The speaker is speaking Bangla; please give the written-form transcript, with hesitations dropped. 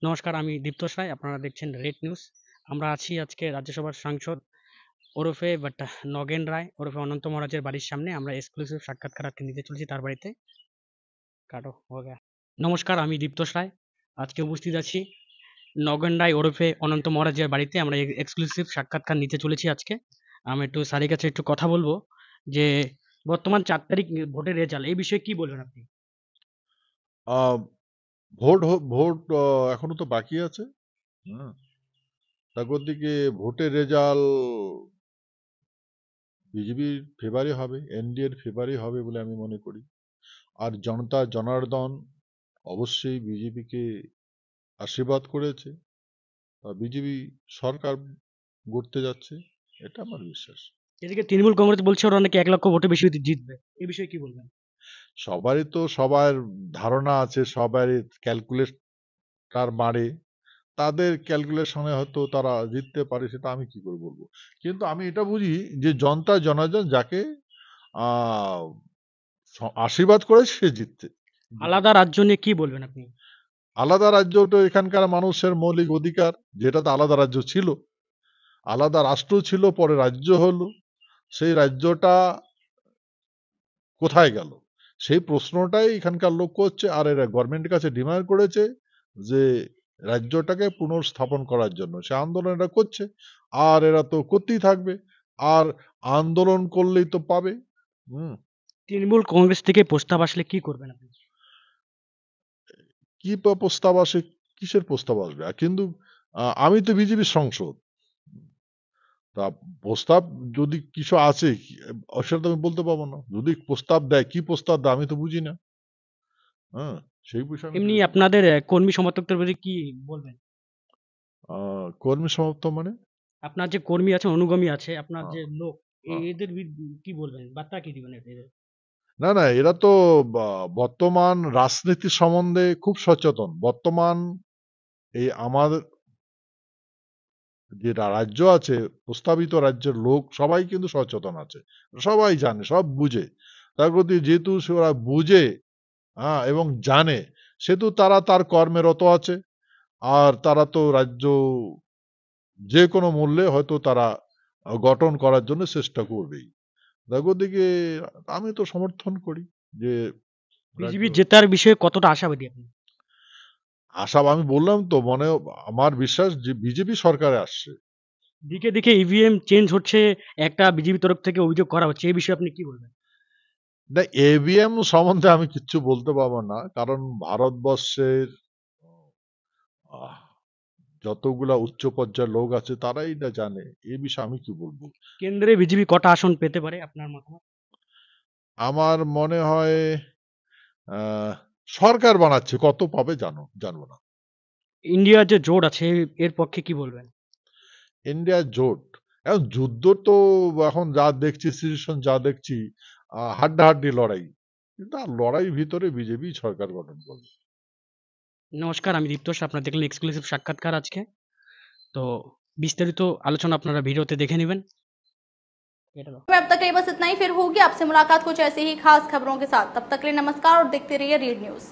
নমস্কার, আমি দীপ্তোষ রায়। আপনারা দেখছেন রেড নিউজ। আমরা আছি আজকে রাজ্যসভার সাংসদ নগেন রায় ওরফে অনন্ত মহারাজের বাড়ির সামনে। আমরা এক্সক্লুসিভ সাক্ষাৎকার আজকে নিতে চলেছি তার বাড়িতে। কাটো হো গয়া। নমস্কার, আমি দীপ্তোষ রায়। আজকে উপস্থিত আছি নগেন রায় ওরফে অনন্ত মহারাজের বাড়িতে। আমরা এক্সক্লুসিভ সাক্ষাৎকার নিতে চলেছি আজকে। আমি একটু স্যারের কাছে একটু কথা বলবো যে বর্তমান 4 তারিখ ভোটের রেজাল্ট, এই বিষয়ে কি বলবেন আপনি? আ ভোট এখনো তো বাকি আছে। হুম? তারপর দিকে ভোটের রেজাল্ট বিজেপির ফেভারে হবে, এনডিএর ফেভারে হবে বলে আমি মনে করি। আর জনতা জনার্দন অবশ্যই বিজেপিকে আশীর্বাদ করেছে। বিজেপি সরকার গড়তে যাচ্ছে। এটা আমার বিশ্বাস। এদিকে তৃণমূল কংগ্রেস বলছে ওরা নাকি 1 লক্ষ ভোটে বেশি জিতবে। এই বিষয়ে কি বলবেন? সবারই তো সবার ধারণা আছে, সবারই ক্যালকুলেটর মারে। তাদের ক্যালকুলেশনে হয়তো তারা জিততে পারে, সেটা আমি কি করে বলবো। কিন্তু আমি এটা বুঝি যে জনতা জনার্দন যাকে আহ, আশীর্বাদ করে সে জিতবে। আলাদা রাজ্য নিয়ে কি বলবেন আপনি? আলাদা রাজ্য তো এখানকার মানুষের মৌলিক অধিকার, যেটা তো আলাদা রাজ্য ছিল, আলাদা রাষ্ট্র ছিল, পরে রাজ্য হলো। সেই রাজ্যটা কোথায় গেল, সেই প্রশ্নটাই এখানকার লোক করছে। আর এরা গভর্নমেন্টের কাছে ডিমান্ড করেছে যে রাজ্যটাকে পুনর্স্থাপন করার জন্য। সে আন্দোলন এরা করছে, আর এরা তো করতেই থাকবে। আর আন্দোলন করলেই তো পাবে। হুম। তৃণমূল কংগ্রেস থেকে প্রস্তাব আসলে কি করবেন আপনি? কি প্রস্তাব আসে, কিসের প্রস্তাব আসবে? কিন্তু আমি তো বিজেপির সংসদ। তা প্রস্তাব যদি কিছু আছে, সেটা তো আমি বলতে পারবো না। যদি প্রস্তাব দেয়, কি প্রস্তাব দেয় আমি তো বুঝি না। হ্যাঁ, সেই বিষয়ে আমি এমনি কিছু বলতে পারবো আপনাদের কর্মী সমর্থকদের প্রতি কি বলবেন? কর্মী সমাপ্ত মানে? আপনার যে কর্মী আছে, অনুগামী আছে, আপনার আহ, যে লোক, আহ, এদের কি বলবেন? বার্তা কি দিবেন এদের? না না, এরা তো বর্তমান রাজনীতি সম্বন্ধে খুব সচেতন। বর্তমান এই আমাদের যে রাজ্য আছে, প্রস্তাবিত রাজ্যের লোক সবাই কিন্তু সচেতন আছে, সবাই জানে, সব বুঝে। তার প্রতি যেহেতু ওরা বুঝে, এবং জানে, সেহেতু তারা তার কর্মে রত আছে। আর তারা তো রাজ্য যে কোনো মূল্যে হয়তো তারা গঠন করার জন্য চেষ্টা করবেই। দেখো দিকে আমি তো সমর্থন করি যে রাজ্য বিজেপি জেতার বিষয়ে কতটা আশাবাদী আপনি? আশা, আমি বললাম তো, মনে আমার বিশ্বাস যে বিজেপি সরকারে আসছে। দিকে দিকে ইভিএম চেঞ্জ হচ্ছে, একটা বিজেপি তরফ থেকে অভিযোগ করা হচ্ছে। এই বিষয়ে আপনি কি বলবেন? না, এভিএম সম্বন্ধে আমি কিচ্ছু বলতে পারবো না, কারণ ভারতবর্ষের আহ, যতগুলা উচ্চ পর্যায়ের লোক আছে তারাই এটা জানে। এ বিষয়ে আমি কি বলবো। কেন্দ্রে বিজেপি কটা আসন পেতে পারে আপনার মতামত? আমার মনে হয় আহ, সরকার বানাচ্ছে, কত পাবে জানবো না। ইন্ডিয়ার যে জোট আছে এর পক্ষে কি বলবেন? ইন্ডিয়া জোট, এখন যুদ্ধ তো এখন যা দেখছি, সিচুয়েশন যা দেখছি, হাড্ডাহাড্ডি লড়াই। কিন্তু আর লড়াই ভিতরে বিজেপি সরকার গঠন করবে। নমস্কার, আমি দীপ্তোষ। আপনারা দেখলেন এক্সক্লুসিভ সাক্ষাৎকার আজকে। তো বিস্তারিত আলোচনা আপনারা ভিডিওতে দেখে নেবেন। এটা দাও। अब तक के लिए बस इतना ही। फिर होगी आपसे मुलाकात कुछ ऐसी ही खास खबरों के साथ। तब तक के लिए नमस्कार और देखते रहिए रीड न्यूज।